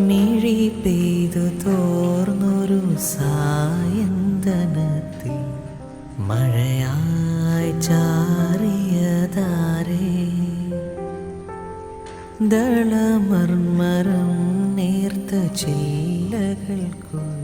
മിഴി പെയ്തു തോർന്നൊരു സായന്തനത്തിൽ മഴയായി ചാറിയതാരേ ദളമർമരം നേർത്ത ചില്ലകൾക്കുള്ളിൽ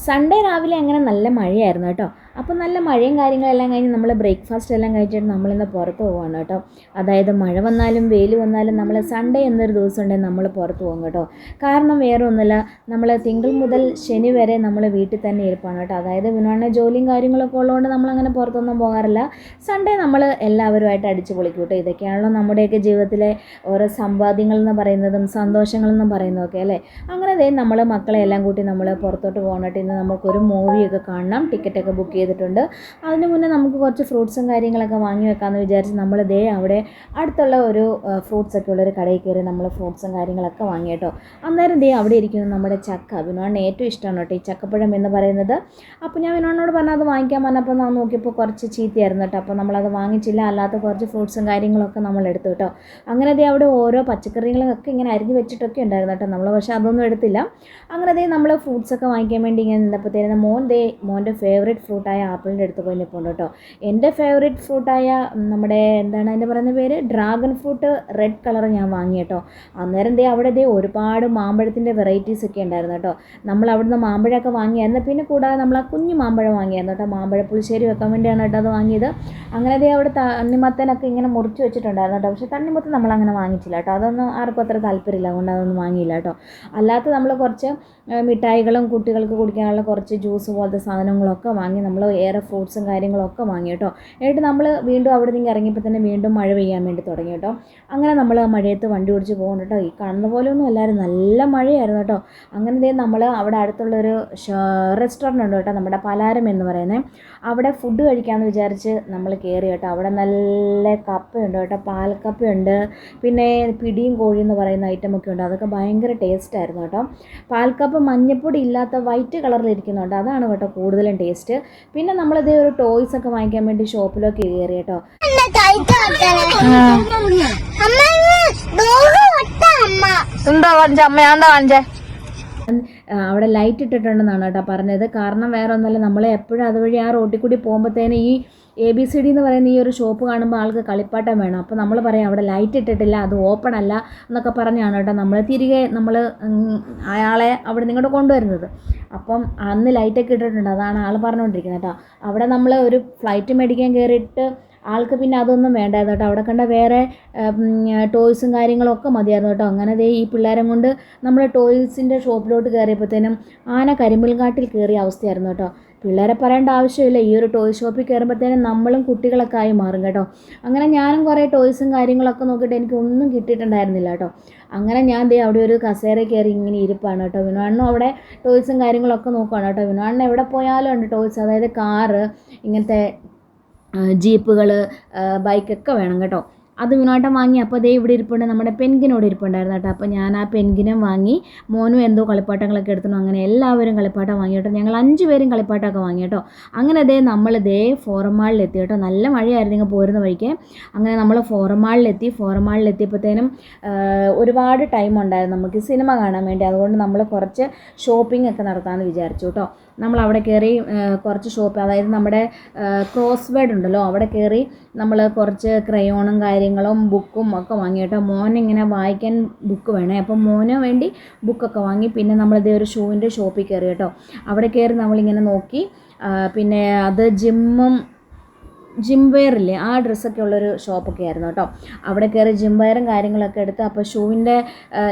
സൺഡേ രാവിലെ അങ്ങനെ നല്ല മഴയായിരുന്നു കേട്ടോ. അപ്പോൾ നല്ല മഴയും കാര്യങ്ങളെല്ലാം കഴിഞ്ഞ് നമ്മൾ ബ്രേക്ക്ഫാസ്റ്റ് എല്ലാം കഴിച്ചിട്ട് നമ്മളിന്ന് പുറത്ത് പോവാണ് കേട്ടോ. അതായത് മഴ വന്നാലും വെയിൽ വന്നാലും നമ്മൾ സൺഡേ എന്നൊരു ദിവസം ഉണ്ടെങ്കിൽ നമ്മൾ പുറത്ത് പോകും കേട്ടോ. കാരണം വേറെ ഒന്നുമില്ല, നമ്മൾ തിങ്കൾ മുതൽ ശനി വരെ നമ്മൾ വീട്ടിൽ തന്നെ ഇരിപ്പാണ് കേട്ടോ. അതായത് പിന്നെ ജോലിയും കാര്യങ്ങളൊക്കെ ഉള്ളതുകൊണ്ട് നമ്മളങ്ങനെ പുറത്തൊന്നും പോകാറില്ല. സൺഡേ നമ്മൾ എല്ലാവരുമായിട്ട് അടിച്ച് പൊളിക്കും കേട്ടോ. ഇതൊക്കെയാണല്ലോ നമ്മുടെയൊക്കെ ജീവിതത്തിലെ ഓരോ സമ്പാദ്യങ്ങൾ എന്ന് പറയുന്നതും സന്തോഷങ്ങളെന്നും പറയുന്നതൊക്കെ അല്ലേ. അങ്ങനെ നമ്മൾ മക്കളെ എല്ലാം കൂട്ടി നമ്മൾ പുറത്തോട്ട് പോകണം. ഇന്ന് നമുക്കൊരു മൂവിയൊക്കെ കാണണം, ടിക്കറ്റൊക്കെ ബുക്ക് ചെയ്തിട്ടുണ്ട്. അതിന് മുന്നേ നമുക്ക് കുറച്ച് ഫ്രൂട്ട്സും കാര്യങ്ങളൊക്കെ വാങ്ങി വെക്കാമെന്ന് വിചാരിച്ച് നമ്മൾ അവിടെ അടുത്തുള്ള ഒരു ഫ്രൂട്ട്സൊക്കെ ഉള്ളൊരു കടയിൽ കയറി നമ്മൾ ഫ്രൂട്ട്സും കാര്യങ്ങളൊക്കെ വാങ്ങി കേട്ടോ. അന്നേരം അവിടെ ഇരിക്കുന്നു നമ്മുടെ ചക്ക. വിനോദിന് ഏറ്റവും ഇഷ്ടമാണ് കേട്ടോ ഈ ചക്കപ്പഴം എന്ന് പറയുന്നത്. അപ്പോൾ ഞാൻ വിനോദിനോട് പറഞ്ഞാൽ അത് വാങ്ങിക്കാൻ പറഞ്ഞപ്പോൾ ഞാൻ നോക്കിയപ്പോൾ കുറച്ച് ചീത്തയായിരുന്നു കേട്ടോ. അപ്പോൾ നമ്മളത് വാങ്ങിച്ചില്ല, അല്ലാത്ത കുറച്ച് ഫ്രൂട്ട്സും കാര്യങ്ങളൊക്കെ നമ്മൾ എടുത്തു കേട്ടോ. അങ്ങനെ അവിടെ ഓരോ പച്ചക്കറികളൊക്കെ ഇങ്ങനെ അരിഞ്ഞ് വെച്ചിട്ടൊക്കെ ഉണ്ടായിരുന്നു കേട്ടോ. നമ്മൾ പക്ഷേ അതൊന്നും എടുത്തില്ല. അങ്ങനെ നമ്മൾ ഫ്രൂട്ട്സൊക്കെ വാങ്ങിക്കാൻ വേണ്ടി ഇങ്ങനെ നിന്നപ്പോഴത്തേനും മോൻ്റെ ഫേവറേറ്റ് ഫ്രൂട്ടായ ആപ്പിളിൻ്റെ അടുത്ത് പോയി നിൽപ്പുണ്ട് കേട്ടോ. എൻ്റെ ഫേവറേറ്റ് ഫ്രൂട്ടായ നമ്മുടെ എന്താണ് അതിൻ്റെ പറയുന്ന പേര്, ഡ്രാഗൺ ഫ്രൂട്ട് റെഡ് കളർ ഞാൻ വാങ്ങി കേട്ടോ. അന്നേരം അവിടെ ഒരുപാട് മാമ്പഴത്തിൻ്റെ വെറൈറ്റീസ് ഒക്കെ ഉണ്ടായിരുന്നു കേട്ടോ. നമ്മൾ അവിടുന്ന് മാമ്പഴമൊക്കെ വാങ്ങിയായിരുന്നു. പിന്നെ കൂടാതെ നമ്മൾ ആ കുഞ്ഞു മാമ്പഴം വാങ്ങിയായിരുന്നു കേട്ടോ. മാമ്പഴ പുളിശ്ശേരി വെക്കാൻ വേണ്ടിയാണ് കേട്ടോ അത് വാങ്ങിയത്. അങ്ങനെ അവിടെ തണ്ണിമത്തനൊക്കെ ഇങ്ങനെ മുറിച്ച് വെച്ചിട്ടുണ്ടായിരുന്നു കേട്ടോ. പക്ഷേ തണ്ണിമത്തൻ നമ്മളങ്ങനെ വാങ്ങിച്ചില്ല കേട്ടോ. അതൊന്നും ആർക്കും അത്ര താല്പര്യമില്ല, അതുകൊണ്ട് അതൊന്നും വാങ്ങിയില്ല കേട്ടോ. അല്ലാത്ത നമ്മൾ കുറച്ച് മിഠായികളും കുട്ടികൾക്ക് കുടിക്കാനുള്ള കുറച്ച് ജ്യൂസ് പോലത്തെ സാധനങ്ങളൊക്കെ വാങ്ങി നമ്മൾ ഏറെ ഫ്രൂട്ട്സും കാര്യങ്ങളൊക്കെ വാങ്ങി കേട്ടോ. എന്നിട്ട് നമ്മൾ വീണ്ടും അവിടെ നിന്ന് ഇറങ്ങിയപ്പോൾ തന്നെ വീണ്ടും മഴ പെയ്യാൻ വേണ്ടി തുടങ്ങി കേട്ടോ. അങ്ങനെ നമ്മൾ മഴയത്ത് വണ്ടി ഓടിച്ച് പോകുന്നു കേട്ടോ. ഈ കാണുന്ന പോലെ ഒന്നും അല്ലായിരുന്നു, നല്ല മഴയായിരുന്നു കേട്ടോ. അങ്ങനെ നമ്മൾ അവിടെ അടുത്തുള്ളൊരു റെസ്റ്റോറൻറ്റ് ഉണ്ട് കേട്ടോ, നമ്മുടെ പലാരം എന്ന് പറയുന്നത്. അവിടെ ഫുഡ് കഴിക്കാമെന്ന് വിചാരിച്ച് നമ്മൾ കയറി കേട്ടോ. അവിടെ നല്ല കപ്പയുണ്ട് കേട്ടോ, പാൽക്കപ്പയുണ്ട്, പിന്നെ പിടിയും കോഴി എന്ന് പറയുന്ന ഐറ്റമൊക്കെ ഉണ്ട്. അതൊക്കെ ഭയങ്കര ടേസ്റ്റായിരുന്നു കേട്ടോ. പാൽക്കപ്പ മഞ്ഞപ്പൊടി ഇല്ലാത്ത വൈറ്റ് കളറിലിരിക്കുന്നുണ്ട്, അതാണ് കേട്ടോ കൂടുതലും ടേസ്റ്റ്. പിന്നെ നമ്മളിതേ ഒരു ടോയ്സ് ഒക്കെ വാങ്ങിക്കാൻ വേണ്ടി ഷോപ്പിലൊക്കെ കയറി കേട്ടോ. അവിടെ ലൈറ്റ് ഇട്ടിട്ടുണ്ടെന്നാണ് കേട്ടോ പറഞ്ഞത്. കാരണം വേറെ ഒന്നുമല്ല, നമ്മൾ എപ്പോഴും അതുവഴി ആ റോട്ടിൽ കൂടി പോകുമ്പോഴത്തേന് ഈ ABCD എന്ന് പറയുന്ന ഈ ഒരു ഷോപ്പ് കാണുമ്പോൾ ആൾക്ക് കളിപ്പാട്ടം വേണം. അപ്പോൾ നമ്മൾ പറയും അവിടെ ലൈറ്റ് ഇട്ടിട്ടില്ല, അത് ഓപ്പൺ അല്ല എന്നൊക്കെ പറഞ്ഞാണ് കേട്ടോ നമ്മൾ തിരികെ അയാളെ അവിടെ നിങ്ങോട്ട് കൊണ്ടുവരുന്നത്. അപ്പം അന്ന് ലൈറ്റൊക്കെ ഇട്ടിട്ടുണ്ട്, അതാണ് ആൾ പറഞ്ഞുകൊണ്ടിരിക്കുന്നത് കേട്ടോ. അവിടെ നമ്മൾ ഒരു ഫ്ലൈറ്റ് മേടിക്കാൻ കയറിയിട്ട് ആൾക്ക് പിന്നെ അതൊന്നും വേണ്ടായിരുന്നു കേട്ടോ. അവിടെ കണ്ട വേറെ ടോയ്സും കാര്യങ്ങളൊക്കെ മതിയായിരുന്നു കേട്ടോ. അങ്ങനെ ഈ പിള്ളേരെ കൊണ്ട് നമ്മൾ ടോയ്സിൻ്റെ ഷോപ്പിലോട്ട് കയറിയപ്പോഴത്തേനും ആന കരിമ്പിൽകാട്ടിൽ കയറിയ അവസ്ഥയായിരുന്നു കേട്ടോ. പിള്ളേരെ പറയേണ്ട ആവശ്യമില്ല, ഈ ഒരു ടോയ് ഷോപ്പിൽ കയറുമ്പോഴത്തേനും നമ്മളും കുട്ടികളൊക്കെ ആയി മാറും കേട്ടോ. അങ്ങനെ ഞാനും കുറേ ടോയ്സും കാര്യങ്ങളൊക്കെ നോക്കിയിട്ട് എനിക്കൊന്നും കിട്ടിയിട്ടുണ്ടായിരുന്നില്ല കേട്ടോ. അങ്ങനെ ഞാൻ അവിടെ ഒരു കസേര കയറി ഇങ്ങനെ ഇരിപ്പാണ് കേട്ടോ. വിനോദനും അവിടെ ടോയ്സും കാര്യങ്ങളൊക്കെ നോക്കുകയാണ് കേട്ടോ. വിനോദന് എവിടെ പോയാലും ഉണ്ട് ടോയ്സ്, അതായത് കാറ്, ഇങ്ങനത്തെ ജീപ്പുകൾ, ബൈക്കൊക്കെ വേണം കേട്ടോ. അത് വിനോദം വാങ്ങി. അപ്പോൾ ഇവിടെ ഇരിപ്പുണ്ട്, നമ്മുടെ പെൻഗിനോട് ഇരിപ്പുണ്ടായിരുന്നു കേട്ടോ. അപ്പോൾ ഞാൻ ആ പെൻഗിനും വാങ്ങി, മോനും എന്തോ കളിപ്പാട്ടങ്ങളൊക്കെ എടുത്തു. അങ്ങനെ എല്ലാവരും കളിപ്പാട്ടം വാങ്ങി കേട്ടോ. ഞങ്ങൾ 5 പേരും കളിപ്പാട്ടമൊക്കെ വാങ്ങി കേട്ടോ. അങ്ങനെ നമ്മൾ ഫോറം മാളിലെത്തി കേട്ടോ. നല്ല മഴയായിരുന്നു ഇങ്ങനെ പോരുന്ന വഴിക്ക്. അങ്ങനെ നമ്മൾ ഫോറം മാളിലെത്തിയപ്പോഴത്തേനും ഒരുപാട് ടൈം ഉണ്ടായിരുന്നു നമുക്ക് സിനിമ കാണാൻ വേണ്ടി. അതുകൊണ്ട് നമ്മൾ കുറച്ച് ഷോപ്പിംഗ് ഒക്കെ നടത്താമെന്ന് വിചാരിച്ചു കേട്ടോ. നമ്മളവിടെ കയറി കുറച്ച് ഷോപ്പ്, അതായത് നമ്മുടെ ക്രോസ് വേർഡ് ഉണ്ടല്ലോ, അവിടെ കയറി നമ്മൾ കുറച്ച് ക്രയോണും കാര്യങ്ങളും ബുക്കും ഒക്കെ വാങ്ങി കേട്ടോ. മോനിങ്ങനെ വായിക്കാൻ ബുക്ക് വേണേ, അപ്പം മോന് വേണ്ടി ബുക്കൊക്കെ വാങ്ങി. പിന്നെ നമ്മളിതേ ഒരു ഷൂവിൻ്റെ ഷോപ്പിൽ കയറി കേട്ടോ. അവിടെ കയറി നമ്മളിങ്ങനെ നോക്കി. പിന്നെ അത് ജിം വെയറില്ലേ, ആ ഡ്രസ്സൊക്കെ ഉള്ളൊരു ഷോപ്പൊക്കെ ആയിരുന്നു കേട്ടോ. അവിടെ കയറി ജിം വെയറും കാര്യങ്ങളൊക്കെ എടുത്ത്. അപ്പോൾ ഷൂവിൻ്റെ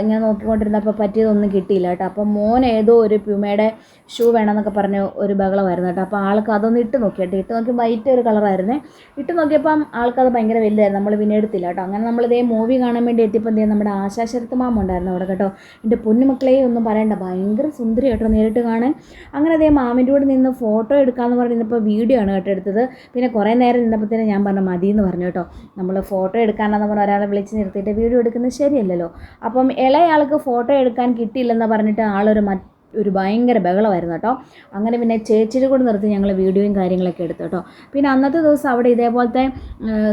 ഇങ്ങനെ നോക്കിക്കൊണ്ടിരുന്നപ്പോൾ പറ്റിയതൊന്നും കിട്ടിയില്ല കേട്ടോ. അപ്പോൾ മോൻ ഏതോ ഒരു പ്യൂമയുടെ ഷൂ വേണമെന്നൊക്കെ പറഞ്ഞ് ഒരു ബഹളമായിരുന്നു കേട്ടോ. അപ്പോൾ ആൾക്ക് അതൊന്ന് ഇട്ട് നോക്കി കേട്ടോ. ഇട്ട് നോക്കി വൈറ്റ് ഒരു കളറായിരുന്നേ. ഇട്ട് നോക്കിയപ്പം ആൾക്കത് ഭയങ്കര വലുതായിരുന്നു, നമ്മൾ പിന്നെ എടുത്തില്ല കേട്ടോ. അങ്ങനെ നമ്മളിതേ മൂവി കാണാൻ വേണ്ടി എത്തിയപ്പോൾ നമ്മുടെ ആശാശരത്ത് മാമ ഉണ്ടായിരുന്നു അവിടെ കേട്ടോ. എൻ്റെ പൊന്നുമക്കളെയും ഒന്നും പറയണ്ട, ഭയങ്കര സുന്ദരി കേട്ടോ നേരിട്ട് കാണാൻ. അങ്ങനെ മാമിൻ്റെ കൂടെ നിന്ന് ഫോട്ടോ എടുക്കാമെന്ന് പറഞ്ഞപ്പോൾ വീഡിയോ ആണ് കേട്ടോ എടുത്തത്. പിന്നെ കുറേ നേരം നിന്നപ്പോഴത്തേനും ഞാൻ പറഞ്ഞു മതി എന്ന് പറഞ്ഞു കേട്ടോ. നമ്മൾ ഫോട്ടോ എടുക്കാനെന്ന് പറഞ്ഞാൽ ഒരാളെ വിളിച്ച് നിർത്തിയിട്ട് വീഡിയോ എടുക്കുന്നത് ശരിയല്ലല്ലോ. അപ്പം ഇളയാൾക്ക് ഫോട്ടോ എടുക്കാൻ കിട്ടിയില്ലെന്ന് പറഞ്ഞിട്ട് ആളൊരു ഒരു ഭയങ്കര ബഹളമായിരുന്നു കേട്ടോ. അങ്ങനെ പിന്നെ ചേച്ചിയുടെ കൂടെ നിർത്തി ഞങ്ങൾ വീഡിയോയും കാര്യങ്ങളൊക്കെ എടുത്തു കേട്ടോ. പിന്നെ അന്നത്തെ ദിവസം അവിടെ ഇതേപോലത്തെ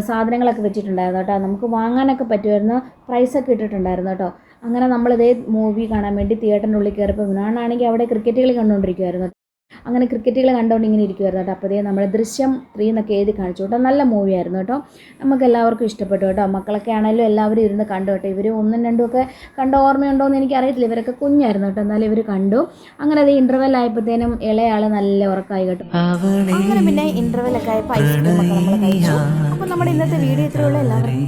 സാധനങ്ങളൊക്കെ വെച്ചിട്ടുണ്ടായിരുന്നു കേട്ടോ. നമുക്ക് വാങ്ങാനൊക്കെ പറ്റുമായിരുന്നു, പ്രൈസൊക്കെ ഇട്ടിട്ടുണ്ടായിരുന്നു കേട്ടോ. അങ്ങനെ നമ്മളിതേ മൂവി കാണാൻ വേണ്ടി തിയേറ്ററിൻ്റെ ഉള്ളിൽ കയറിയപ്പോൾ വിനാണാണെങ്കിൽ അവിടെ ക്രിക്കറ്റ് കളി കണ്ടുകൊണ്ടിരിക്കുമായിരുന്നു. അങ്ങനെ ക്രിക്കറ്റ് കളി കണ്ടുകൊണ്ട് ഇങ്ങനെ ഇരിക്കുമായിരുന്നു കേട്ടോ. അപ്പോൾ നമ്മുടെ ദൃശ്യം 3 എന്നൊക്കെ എഴുതി കാണിച്ചു കേട്ടോ. നല്ല മൂവിയായിരുന്നു കേട്ടോ. നമുക്ക് എല്ലാവർക്കും ഇഷ്ടപ്പെട്ടു കേട്ടോ. മക്കളൊക്കെ ആണെങ്കിലും എല്ലാവരും ഇരുന്ന് കണ്ടു കേട്ടോ. ഇവർ 1ഉം 2ഉം ഒക്കെ കണ്ട ഓർമ്മയുണ്ടോ എന്ന് എനിക്കറിയത്തില്ല. ഇവരൊക്കെ കുഞ്ഞായിരുന്നു കേട്ടോ. എന്നാലും ഇവർ കണ്ടു. അങ്ങനെ അത് ഇൻ്റർവെൽ ആയപ്പോഴത്തേനും ഇളയാൾ നല്ല ഉറക്കമായി കേട്ടോ. അങ്ങനെ പിന്നെ ഇൻ്റർവെൽ ഒക്കെ ആയപ്പോൾ ഐസ്ക്രീം ഒക്കെ നമ്മൾ കഴിച്ചു. അപ്പോൾ നമ്മുടെ ഇന്നത്തെ വീഡിയോ ഇത്രയുള്ള എല്ലാവർക്കും